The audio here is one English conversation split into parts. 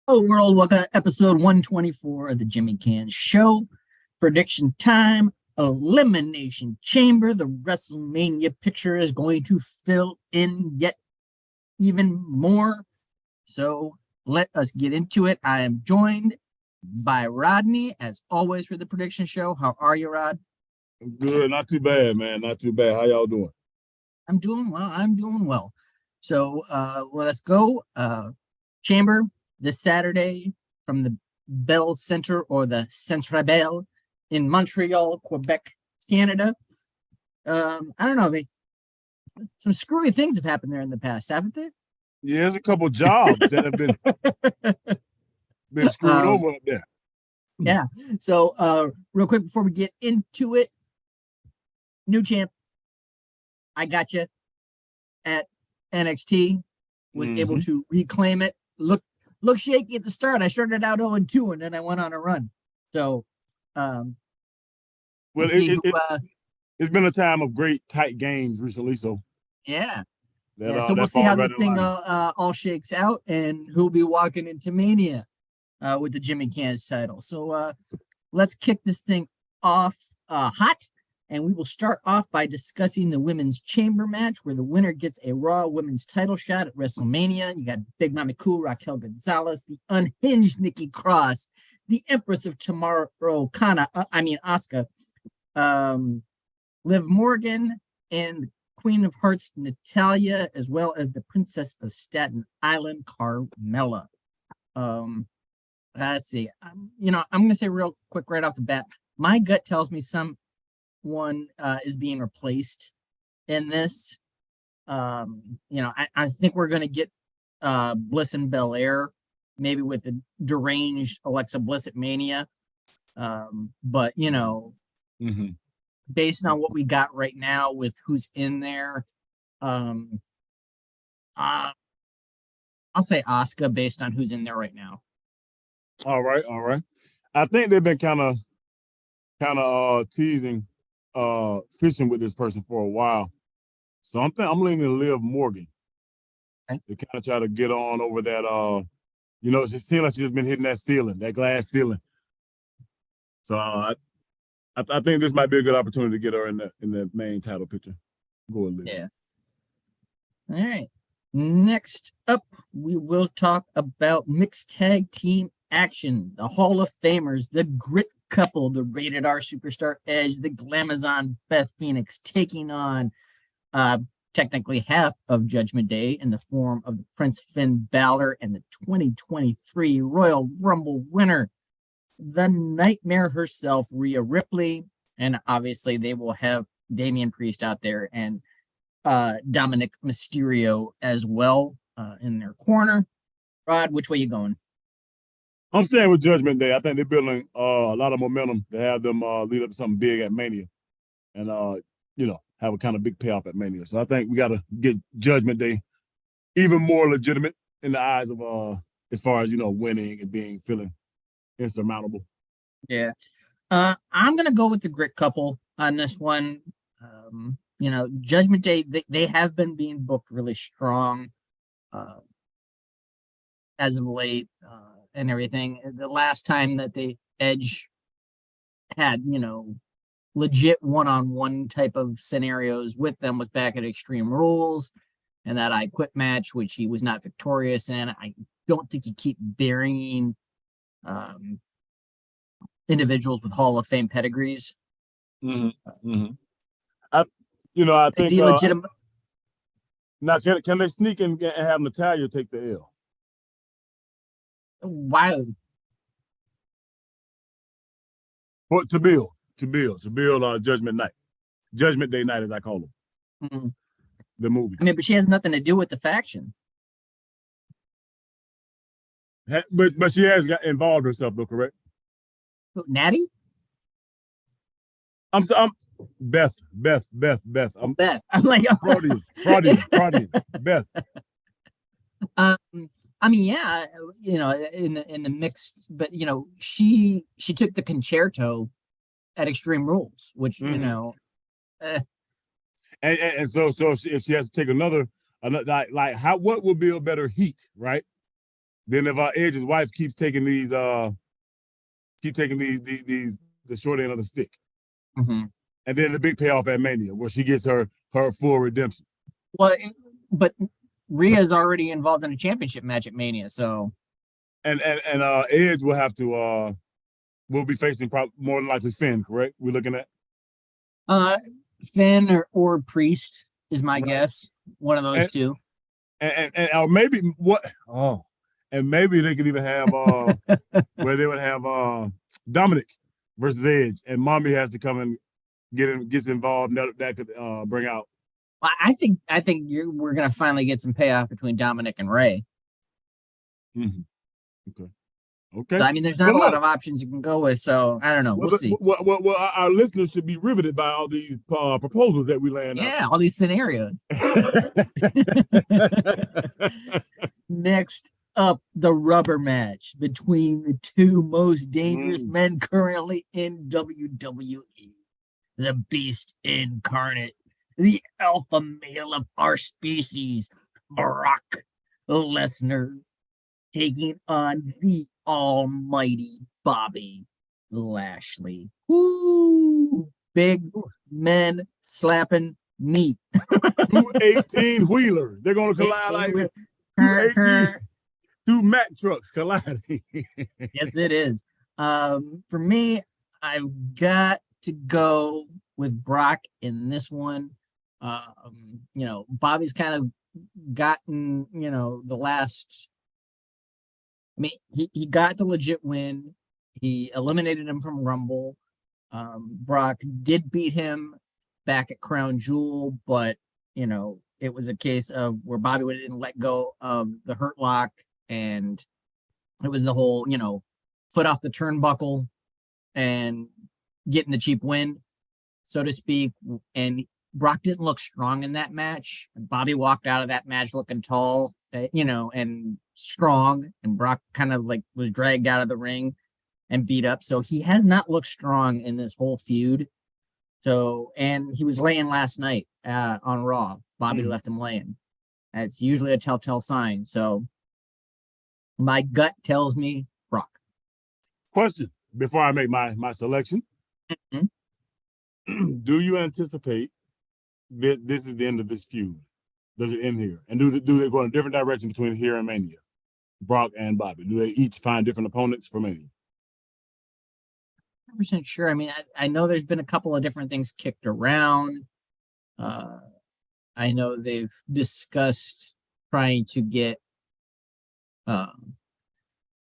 Hello, world. Welcome to episode 124 of the Jimmy Canz Show. Prediction time. Elimination Chamber. The WrestleMania picture is going to fill in yet even more. So let us get into it. I am joined by Rodney, as always, for the prediction show. How are you, Rod? Good, not too bad, man. Not too bad. How y'all doing? I'm doing well. I'm doing well. So let's go. Chamber this Saturday from the Bell Center or the Centre Bell in Montreal, Quebec, Canada. I don't know. Some screwy things have happened there in the past, haven't they? Yeah, there's a couple jobs that have been screwed over up there. Yeah. So real quick before we get into it, new champ, I got you at NXT. Was able to reclaim it. Look shaky at the start. I started out 0-2 and then I went on a run. So well, it's been a time of great tight games recently. So yeah. So we'll see how this thing all shakes out and who'll be walking into Mania with the Jimmy Canz title. So let's kick this thing off hot. And we will start off by discussing the women's chamber match where the winner gets a Raw women's title shot at WrestleMania. You got Big Mami Cool, Raquel Gonzalez, the unhinged Nikki Cross, the Empress of Tomorrow, Asuka, Liv Morgan, and Queen of Hearts, Natalya, as well as the Princess of Staten Island, Carmella. Let's see. I'm going to say real quick right off the bat, my gut tells me someone is being replaced in this. I think we're going to get Bliss and Belair, maybe with the deranged Alexa Bliss at Mania. But based on what we got right now with who's in there, I'll say Asuka based on who's in there right now. All right. I think they've been kind of teasing fishing with this person for a while. So I'm leaning Liv Morgan. Okay. They kind of try to get on over that it just seems like she's just been hitting that ceiling, that glass ceiling. So I think this might be a good opportunity to get her in the main title picture. Go with Liv. Yeah. All right. Next up, we will talk about mixed tag team action. The Hall of Famers, the Grit Couple, the Rated R Superstar Edge, the Glamazon Beth Phoenix taking on technically half of Judgment Day in the form of Prince Finn Balor and the 2023 Royal Rumble winner, the Nightmare herself, Rhea Ripley. And obviously they will have Damian Priest out there and Dominic Mysterio as well in their corner. Rod, which way you going? I'm staying with Judgment Day. I think they're building a lot of momentum to have them lead up to something big at Mania, and have a kind of big payoff at Mania. So I think we got to get Judgment Day even more legitimate in the eyes of as far as winning and feeling insurmountable. Yeah, I'm gonna go with the Grit Couple on this one. Judgment Day they have been being booked really strong as of late. And everything. The last time that the Edge had, legit one-on-one type of scenarios with them was back at Extreme Rules and that I Quit match, which he was not victorious in. I don't think you keep burying individuals with Hall of Fame pedigrees. I think now can they sneak in and have Natalya take the L? Wow. To build Judgment Day night, as I call them. The movie. I mean, but she has nothing to do with the faction. But she has got involved herself, though, correct? Natty? I'm Beth. Beth. I'm like Fraudian. Beth. I mean, yeah, in the mixed, but she took the concerto at Extreme Rules, which and so if she has to take another what will be a better heat, right? Then if Edge's wife keeps taking these the short end of the stick. Mm-hmm. And then the big payoff at Mania where she gets her full redemption. Well, but Rhea's already involved in a championship match at Mania, so And Edge will have to will be facing more than likely Finn, correct? We're looking at Finn or Priest is my guess. One of those two. And or maybe and maybe they could even have where they would have Dominic versus Edge, and Mommy has to come and gets involved. That could bring out. I think we're gonna finally get some payoff between Dominic and Ray. Mm-hmm. Okay. So, I mean, there's not a lot of options you can go with, so I don't know. We'll see. Well, our listeners should be riveted by all these proposals that we land out. Yeah, all these scenarios. Next up, the rubber match between the two most dangerous men currently in WWE. The Beast Incarnate, the alpha male of our species, Brock Lesnar, taking on the almighty Bobby Lashley. Woo! Big men slapping meat. 218 wheelers. They're gonna collide like 2 Mack trucks colliding. Yes, it is. For me, I've got to go with Brock in this one. Bobby's kind of gotten, the last. I mean, he got the legit win. He eliminated him from Rumble. Brock did beat him back at Crown Jewel, but it was a case of where Bobby didn't let go of the Hurt Lock, and it was the whole, foot off the turnbuckle and getting the cheap win, so to speak. And Brock didn't look strong in that match. Bobby walked out of that match looking tall, and strong, and Brock kind of like was dragged out of the ring and beat up. So he has not looked strong in this whole feud. So, and he was laying last night on Raw. Bobby left him laying. That's usually a telltale sign. So my gut tells me Brock. Question before I make my selection. Mm-hmm. Do you anticipate that this is the end of this feud? Does it end here? And do they go in a different direction between here and Mania? Brock and Bobby, do they each find different opponents for Mania? 100% sure. I mean, I know there's been a couple of different things kicked around. I know they've discussed trying to get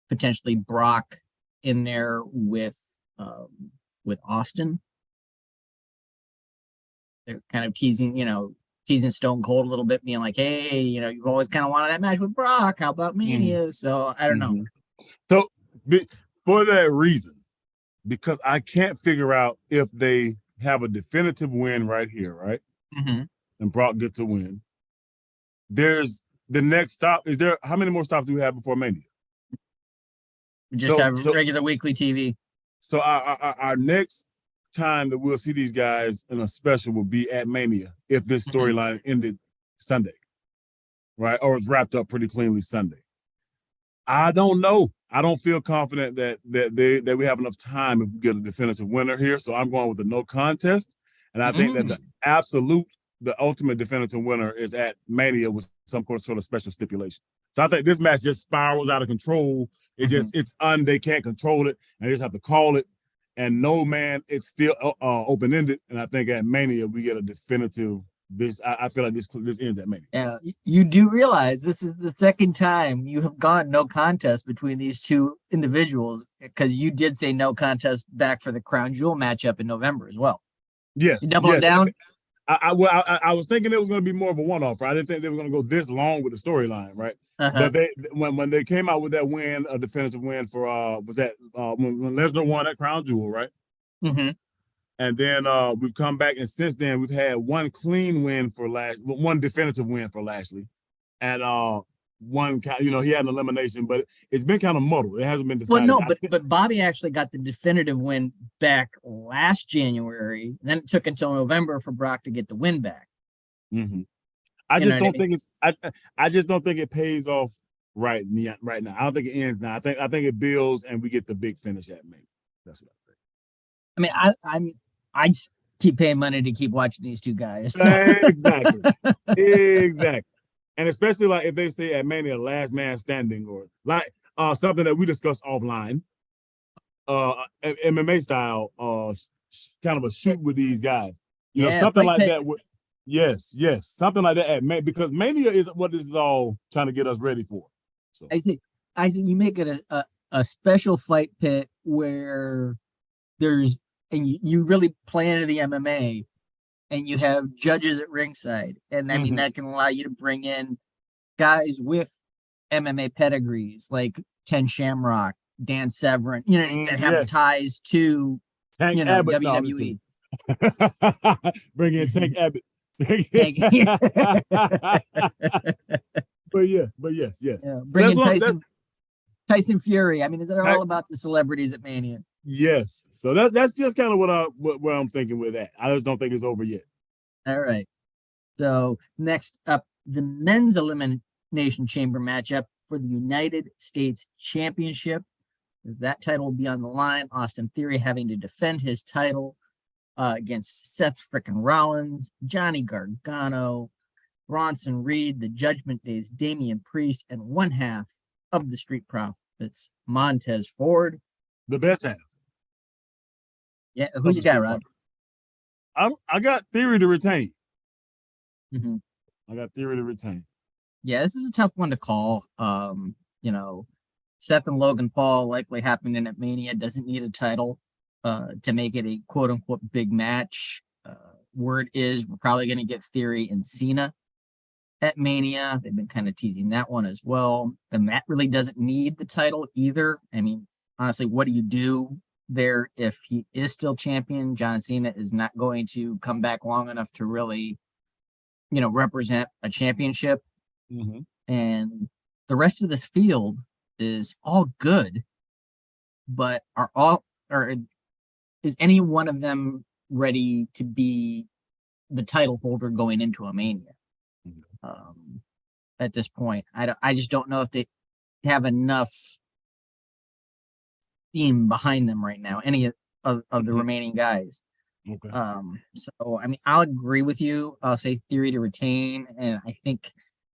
potentially Brock in there with Austin. They're kind of teasing Stone Cold a little bit, being like, hey, you've always kind of wanted that match with Brock. How about Mania? So I don't know. So for that reason, because I can't figure out if they have a definitive win right here, right? Mm-hmm. And Brock gets a win. There's the next stop. Is there? How many more stops do we have before Mania? We just have regular weekly TV. So our next time that we'll see these guys in a special will be at Mania if this storyline ended Sunday, right? Or it's wrapped up pretty cleanly Sunday. I don't know. I don't feel confident that we have enough time if we get a definitive winner here. So I'm going with the no contest. And I think that the ultimate definitive winner is at Mania with some sort of special stipulation. So I think this match just spirals out of control. They can't control it, and they just have to call it. And no, man, it's still open-ended. And I think at Mania we get a definitive. I feel like this ends at Mania. Yeah, you do realize this is the second time you have gone no contest between these two individuals, because you did say no contest back for the Crown Jewel matchup in November as well. Yes, you double it down. I was thinking it was going to be more of a one-off. Right? I didn't think they were going to go this long with the storyline, right? But when they came out with that win, a definitive win for when Lesnar won at Crown Jewel, right? Mm-hmm. And then we've come back, and since then we've had one clean win for one definitive win for Lashley, and he had an elimination, but it's been kind of muddled. It hasn't been decided. Well, no, but Bobby actually got the definitive win back last January. Then it took until November for Brock to get the win back. Mm-hmm. I just don't think it pays off right now. I don't think it ends now. I think it builds and we get the big finish at Mania. That's what I mean, I just keep paying money to keep watching these two guys. I think. Exactly. And especially like if they say at Mania last man standing or like something that we discussed offline, MMA style, kind of a shoot with these guys. You know, something like that. Yes, something like that at Mania, because Mania is what this is all trying to get us ready for. So I see you make it a special fight pit where there's and you really play into the MMA and you have judges at ringside. And I mean that can allow you to bring in guys with MMA pedigrees like Ken Shamrock, Dan Severn, you know, that have ties to Tank Abbott, WWE. Bring in Tank Abbott. But yes. Yeah, bring in Tyson Fury. I mean, they're all about the celebrities at Mania. Yes. So that's just kind of what I'm thinking with that. I just don't think it's over yet. All right. So next up, the men's elimination chamber matchup for the United States Championship. That title will be on the line. Austin Theory having to defend his title against Seth frickin' Rollins, Johnny Gargano, Bronson Reed, the Judgment Day's Damian Priest, and one half of the Street Profits, Montez Ford. The best half. Yeah, who you got, Rod? I got Theory to retain. Mm-hmm. I got Theory to retain. Yeah, this is a tough one to call. Seth and Logan Paul likely happening at Mania, doesn't need a title to make it a quote unquote big match. Word is we're probably going to get Theory and Cena at Mania. They've been kind of teasing that one as well. And Matt really doesn't need the title either. I mean, honestly, what do you do there if he is still champion? John Cena is not going to come back long enough to really, represent a championship. Mm-hmm. And the rest of this field is all good, but is any one of them ready to be the title holder going into a Mania? At this point, I just don't know if they have enough steam behind them right now. Any of the remaining guys. Okay. So I mean, I'll agree with you. I'll say Theory to retain, and I think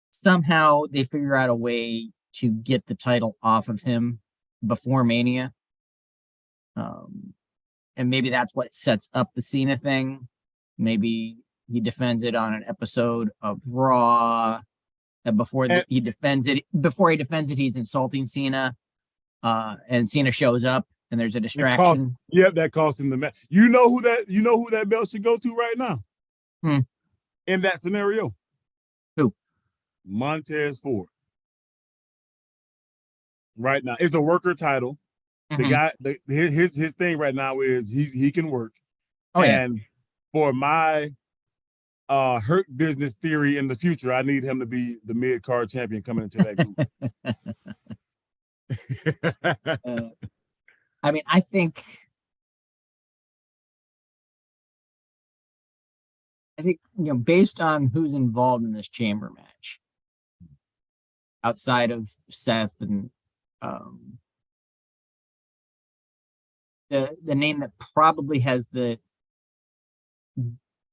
somehow they figure out a way to get the title off of him before Mania. And maybe that's what sets up the Cena thing. Maybe he defends it on an episode of Raw. And before he defends it, he's insulting Cena. And Cena shows up, and there's a distraction. That cost him the match. You know who that belt should go to right now? In that scenario? Who? Montez Ford. Right now, it's a worker title. The guy, his thing right now is he can work. And for my hurt business theory in the future, I need him to be the mid-card champion coming into that group. I mean, I think based on who's involved in this chamber match, outside of Seth and the name that probably has the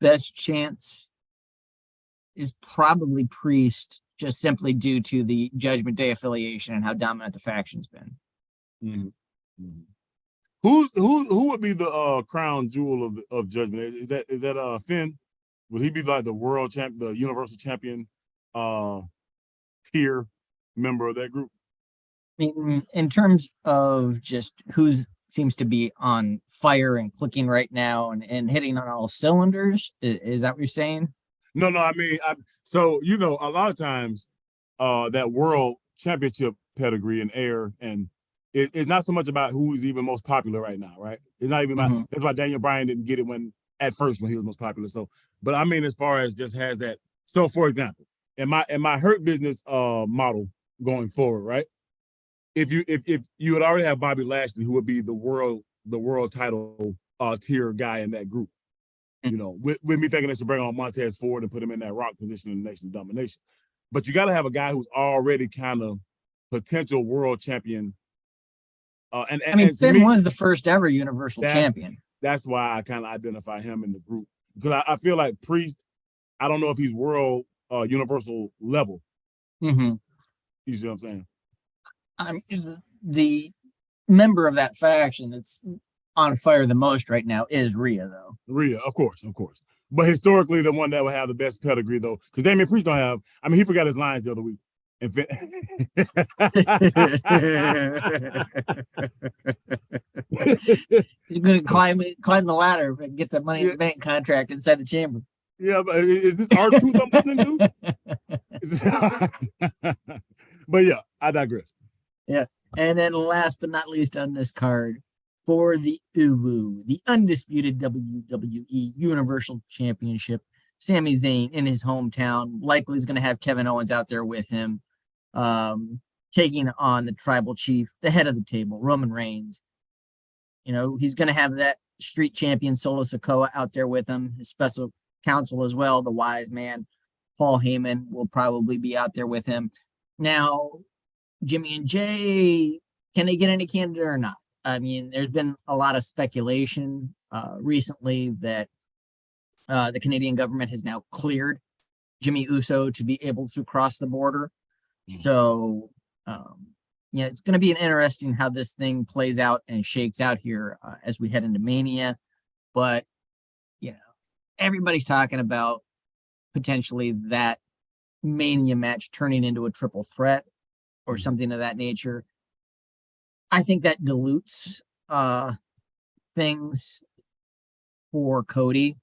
best chance is probably Priest, just simply due to the Judgment Day affiliation and how dominant the faction's been. Who would be the crown jewel of Judgment? Is that Finn? Would he be like the world champ, the universal champion tier member of that group? I mean, in terms of just who seems to be on fire and clicking right now and hitting on all cylinders, is that what you're saying? No, I mean, so a lot of times that world championship pedigree and air, and it's not so much about who is even most popular right now, right? It's not even about that's why Daniel Bryan didn't get it when he was most popular. So, but I mean, as far as just has that. So, for example, in my hurt business model going forward, right? If you would already have Bobby Lashley, who would be the world title tier guy in that group, with me thinking they should bring on Montez Ford and put him in that Rock position in the Nation of Domination. But you got to have a guy who's already kind of potential world champion. I mean, and to Finn me, was the first ever Universal Champion. that's why I kind of identify him in the group, because I feel like Priest, I don't know if he's world universal level. Mm-hmm. You see what I'm saying? I mean, the member of that faction that's on fire the most right now is Rhea, though. Rhea, of course. But historically, the one that would have the best pedigree, though, because Damian Priest don't have. I mean, he forgot his lines the other week. And He's going to climb the ladder and get the Money in the Bank contract inside the chamber. Yeah, but is this our truth I'm listening to? But yeah, I digress. Yeah. And then last but not least on this card, for the UWU, the undisputed WWE Universal Championship, Sami Zayn in his hometown, likely is going to have Kevin Owens out there with him, taking on the tribal chief, the head of the table, Roman Reigns. You know, he's going to have that street champion, Solo Sikoa, out there with him, his special counsel as well, the wise man, Paul Heyman, will probably be out there with him. Now, Jimmy and Jay, can they get any candidate or not? I mean, there's been a lot of speculation recently that the Canadian government has now cleared Jimmy Uso to be able to cross the border. So, yeah, it's going to be an interesting how this thing plays out and shakes out here as we head into Mania. But, you know, everybody's talking about potentially that Mania match turning into a triple threat or something of that nature. I think that dilutes things for Cody.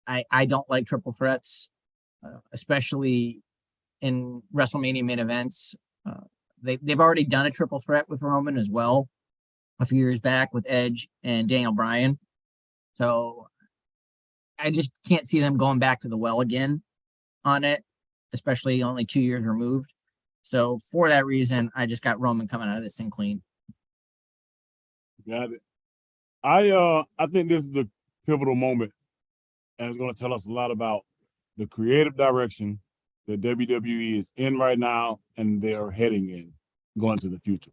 I don't like triple threats, especially in WrestleMania main events. They've already done a triple threat with Roman as well a few years back with Edge and Daniel Bryan. So I just can't see them going back to the well again on it, especially only 2 years removed. So for that reason, I just got Roman coming out of this thing clean. Got it. I think this is a pivotal moment, and it's going to tell us a lot about the creative direction that WWE is in right now, and they're heading in going to the future.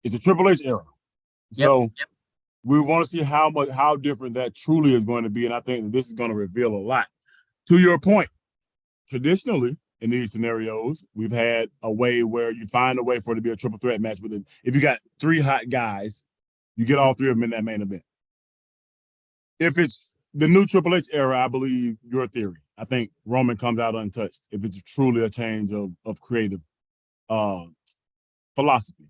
It's a Triple H era, so we want to see how different that truly is going to be, and I think that this is going to reveal a lot. To your point, traditionally in these scenarios, we've had a way where you find a way for it to be a triple threat match with it. If you got three hot guys, you get all three of them in that main event. If it's the new Triple H era, I believe your theory. I think Roman comes out untouched if it's truly a change of creative philosophy.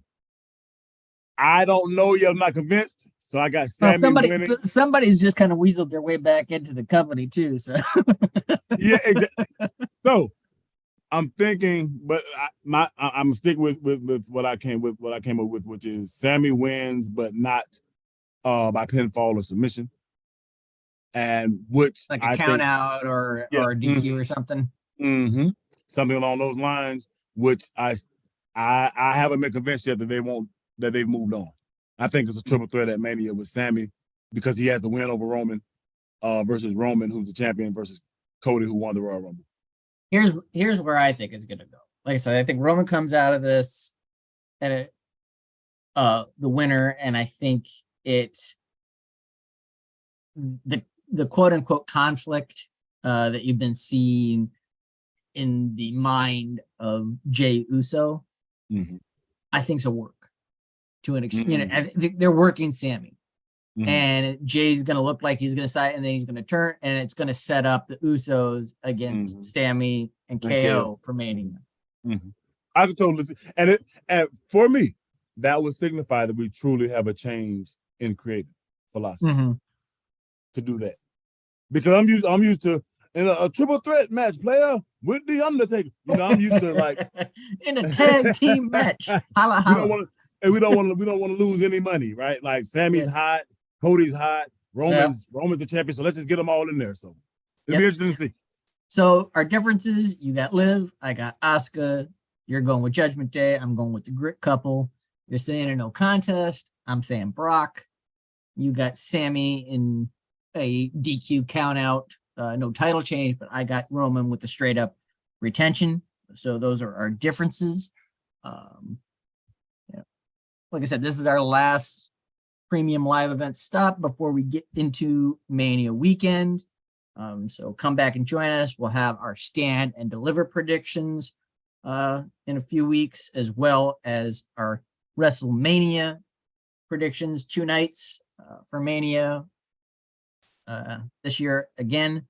I don't know yet. I'm not convinced. So I got Sami winning. Somebody's just kind of weaseled their way back into the company too. So yeah, exactly. So I'm thinking, but I'm sticking with what I came up with, which is Sami wins, but not by pinfall or submission. And which like a count out or a DQ or something. Mm-hmm. Something along those lines, which I haven't been convinced yet that they've moved on. I think it's a triple threat at Mania with Sami because he has the win over Roman versus Roman, who's the champion, versus Cody, who won the Royal Rumble. Here's where I think it's gonna go. Like I said, I think Roman comes out of this and the winner, and I think it's the quote unquote conflict that you've been seeing in the mind of Jey Uso. Mm-hmm. I think's a work to an extent. You know, they're working Sami. And Jay's going to look like he's going to side, and then he's going to turn, and it's going to set up the Usos against Sami and KO for Mania. I can totally see, and for me, that would signify that we truly have a change in creative philosophy to do that, because I'm used to in a triple threat match, player with the Undertaker. You know, I'm used to like in a tag team match. Holla, holla. We don't want to lose any money, right? Like Sammy's hot. Cody's hot. Roman's the champion. So let's just get them all in there. So it'll be interesting to see. So our differences, you got Liv, I got Asuka. You're going with Judgment Day. I'm going with the Grit couple. You're saying a no contest. I'm saying Brock. You got Sami in a DQ count out, no title change, but I got Roman with the straight up retention. So those are our differences. Yeah. Like I said, this is our last premium live event stop before we get into Mania weekend. So come back and join us. We'll have our stand and deliver predictions in a few weeks, as well as our WrestleMania predictions, 2 nights for Mania this year. Again,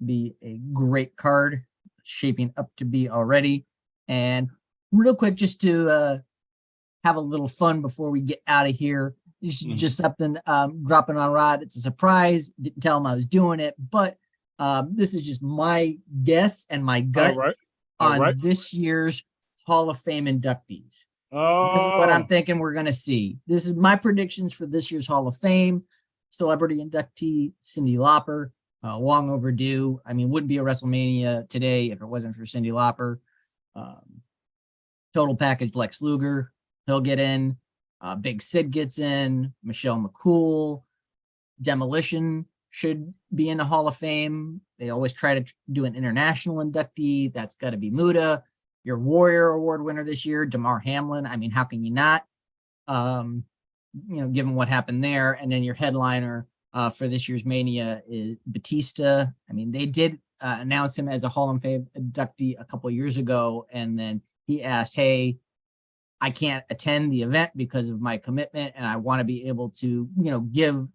be a great card, shaping up to be already. And real quick, just to have a little fun before we get out of here. Just something dropping on Rod. It's a surprise. Didn't tell him I was doing it, but this is just my guess and my gut on this year's Hall of Fame inductees. This is what I'm thinking we're going to see. This is my predictions for this year's Hall of Fame. Celebrity inductee Cyndi Lauper, long overdue. I mean, wouldn't be a WrestleMania today if it wasn't for Cyndi Lauper. Total package Lex Luger, he'll get in. Big Sid gets in. Michelle McCool. Demolition should be in the Hall of Fame. They always try to do an international inductee. That's got to be Muta. Your Warrior Award winner this year, Damar Hamlin. I mean, how can you not? Given what happened there. And then your headliner for this year's Mania is Batista. I mean, they did announce him as a Hall of Fame inductee a couple years ago, and then he asked, "Hey, I can't attend the event because of my commitment, and I want to be able to, give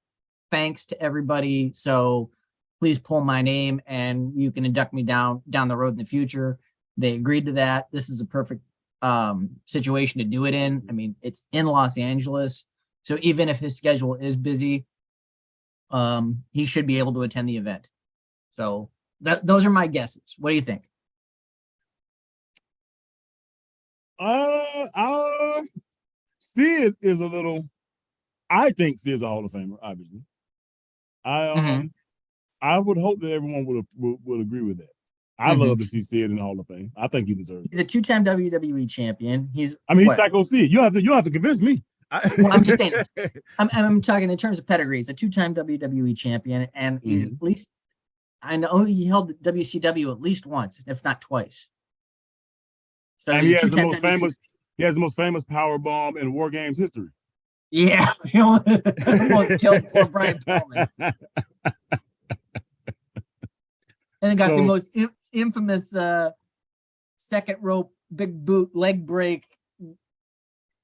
thanks to everybody. So please pull my name, and you can induct me down the road in the future." They agreed to that. This is a perfect situation to do it in. I mean, it's in Los Angeles, so even if his schedule is busy, he should be able to attend the event. So those are my guesses. What do you think? Sid is a little. I think Sid's a Hall of Famer. Obviously, I would hope that everyone would agree with that. I love to see Sid in the Hall of Fame. I think he deserves it. He's a 2-time WWE champion. He's Psycho Sid. You have to convince me. Well, I'm just saying. I'm talking in terms of pedigree. He's a 2-time WWE champion, and he's at least. I know he held the WCW at least once, if not twice. So and he has the most famous power bomb in War Games history. Yeah, he almost killed poor Brian Pillman. And then got the most infamous second rope big boot leg break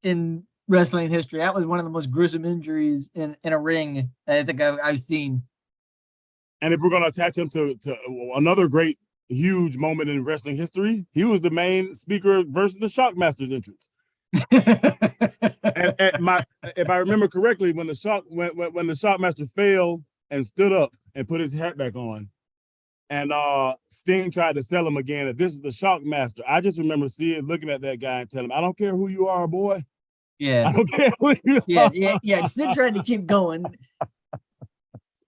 in wrestling history. That was one of the most gruesome injuries in a ring I think I've seen. And if we're going to attach him to another great, huge moment in wrestling history, he was the main speaker versus the Shockmaster's entrance. If I remember correctly, when the Shockmaster fell and stood up and put his hat back on, and Sting tried to sell him again that this is the Shockmaster. I just remember Sid looking at that guy and telling him, "I don't care who you are, boy. Yeah, I don't care who you are." Yeah. Sid tried to keep going.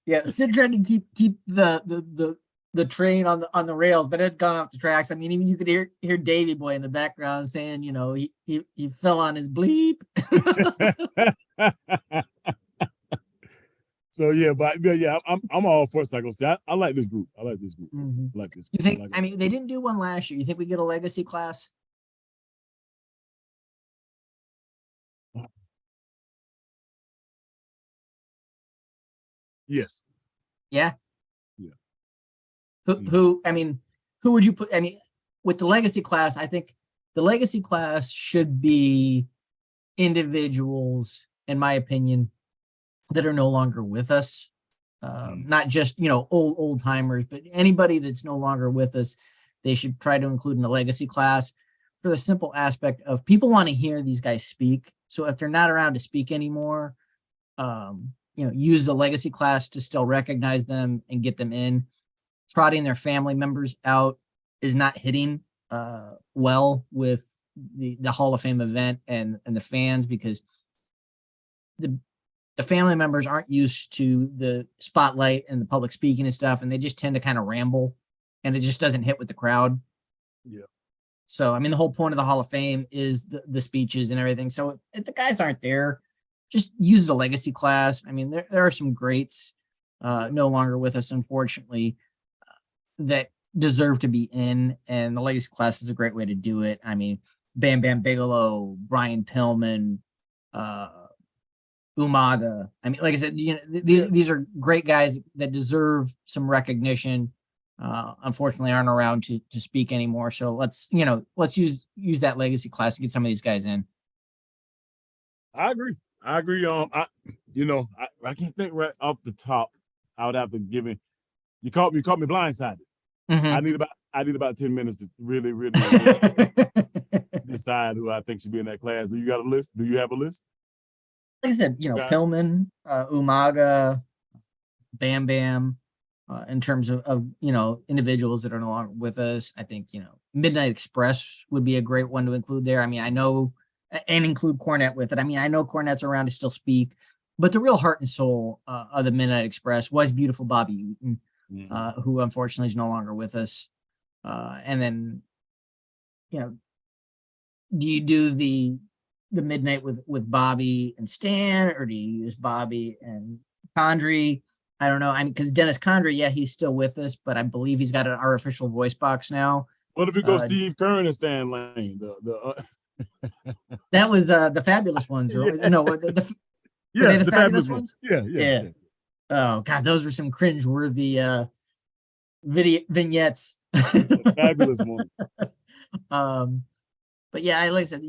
Yeah, Sid tried to keep the train on the rails, but it had gone off the tracks. I mean, even you could hear Davey Boy in the background saying, he fell on his bleep. So I'm all for Psycho Sid. I like this group. I like this group. Mm-hmm. I like this. You think? I mean, they didn't do one last year. You think we get a legacy class? Yes. Yeah. Yeah. Who? I mean, who would you put? I mean, with the legacy class, I think the legacy class should be individuals, in my opinion, that are no longer with us. Not just old timers, but anybody that's no longer with us. They should try to include in the legacy class for the simple aspect of people want to hear these guys speak. So if they're not around to speak anymore, use the legacy class to still recognize them and get them in. Trotting their family members out is not hitting well with the Hall of Fame event and the fans, because the family members aren't used to the spotlight and the public speaking and stuff, and they just tend to kind of ramble, and it just doesn't hit with the crowd. Yeah. So, I mean, the whole point of the Hall of Fame is the speeches and everything. So if the guys aren't there, just use the legacy class. I mean, there are some greats no longer with us, unfortunately, that deserve to be in, and the legacy class is a great way to do it. I mean, Bam Bam Bigelow, Brian Pillman, Umaga. I mean, like I said, these are great guys that deserve some recognition. Unfortunately, aren't around to speak anymore. So let's use that legacy class to get some of these guys in. I agree. I can't think right off the top. I would have to give it. You caught me blindsided. Mm-hmm. I need about 10 minutes to really decide who I think should be in that class. Do you got a list? Do you have a list? Like I said, Pillman, Umaga, Bam Bam. In terms of individuals that are no longer with us, I think Midnight Express would be a great one to include there. I mean, I know, and include Cornette with it. I mean, I know Cornette's around to still speak, but the real heart and soul of the Midnight Express was beautiful Bobby Eaton, who unfortunately is no longer with us. And then, do you do the Midnight with Bobby and Stan, or do you use Bobby and Condrey? I don't know. I mean, because Dennis Condrey, yeah, he's still with us, but I believe he's got an artificial voice box now. What if we go Steve Kern and Stan Lane? That was the Fabulous Ones, or no? Were they the Fabulous ones? Yeah. Oh God, those were some cringe-worthy vignettes. Fabulous ones. But yeah, like I said,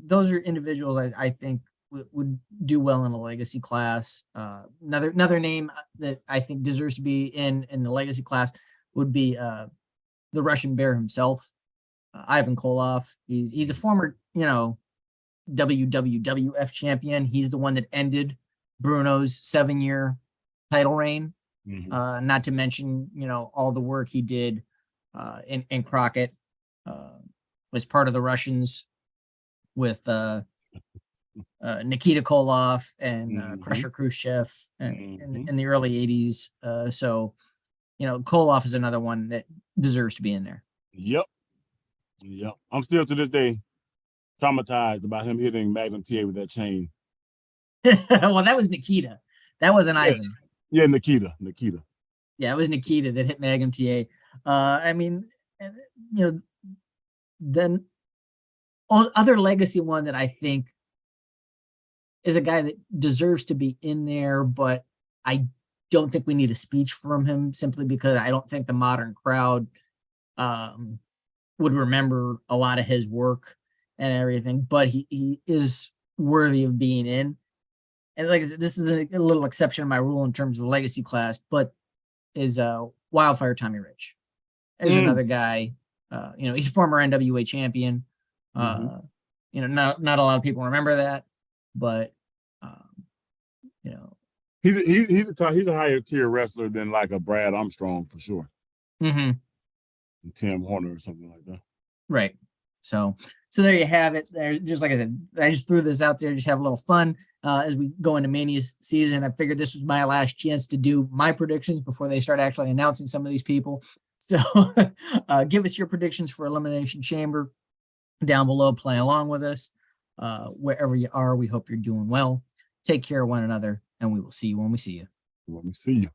those are individuals I think would do well in a legacy class. Another name that I think deserves to be in the legacy class would be the Russian Bear himself, Ivan Koloff. He's a former WWF champion. He's the one that ended Bruno's 7-year title reign. Not to mention all the work he did in Crockett. Was part of the Russians with Nikita Koloff and Crusher Khrushchev in the early 80s. So, Koloff is another one that deserves to be in there. Yep. I'm still to this day traumatized about him hitting Magnum TA with that chain. Well, that was Nikita. That wasn't Ivan. Yeah, Nikita. Yeah, it was Nikita that hit Magnum TA. I mean, then other legacy one that I think is a guy that deserves to be in there, but I don't think we need a speech from him simply because I don't think the modern crowd would remember a lot of his work and everything, but he is worthy of being in. And like I said, this is a little exception to my rule in terms of legacy class, but is Wildfire Tommy Rich. There's another guy, he's a former NWA champion. Not a lot of people remember that, but he's a higher tier wrestler than like a Brad Armstrong for sure. Tim Horner or something like that. Right. So there you have it. There, just like I said, I just threw this out there, just have a little fun as we go into Mania season. I figured this was my last chance to do my predictions before they start actually announcing some of these people. So give us your predictions for Elimination Chamber down below. Play along with us. Wherever you are, we hope you're doing well. Take care of one another, and we will see you when we see you.